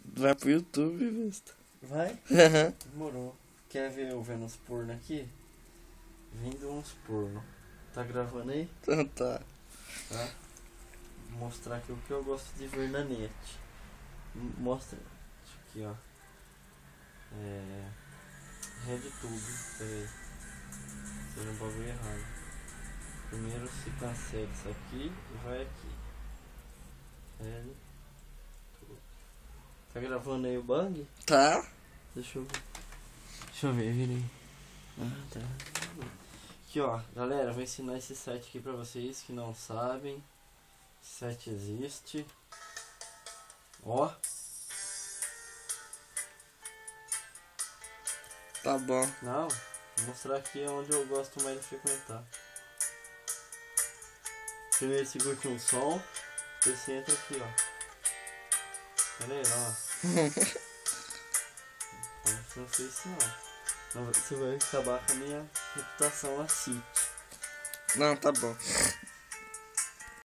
Vai pro YouTube, besta. Vai? Demorou. Quer ver eu vendo uns porno aqui? Vindo uns porno. Tá gravando aí? Então tá. Tá? Vou mostrar aqui o que eu gosto de ver na net. Mostra. Isso aqui, ó. RedTube. Peraí. Seja um bagulho errado. Primeiro se cancela isso aqui e vai aqui. RedTube. Tá gravando aí o bang? Tá? Deixa eu ver. Deixa eu ver, virei. Ah, tá. Aqui, ó, galera, vou ensinar esse site aqui pra vocês que não sabem. Esse site existe. Ó. Tá bom. Não, vou mostrar aqui onde eu gosto mais de frequentar. Primeiro você curte um som, depois você entra aqui, ó. Pera aí, ó. Não sei se não. Você vai acabar com a minha reputação assim. Não, tá bom.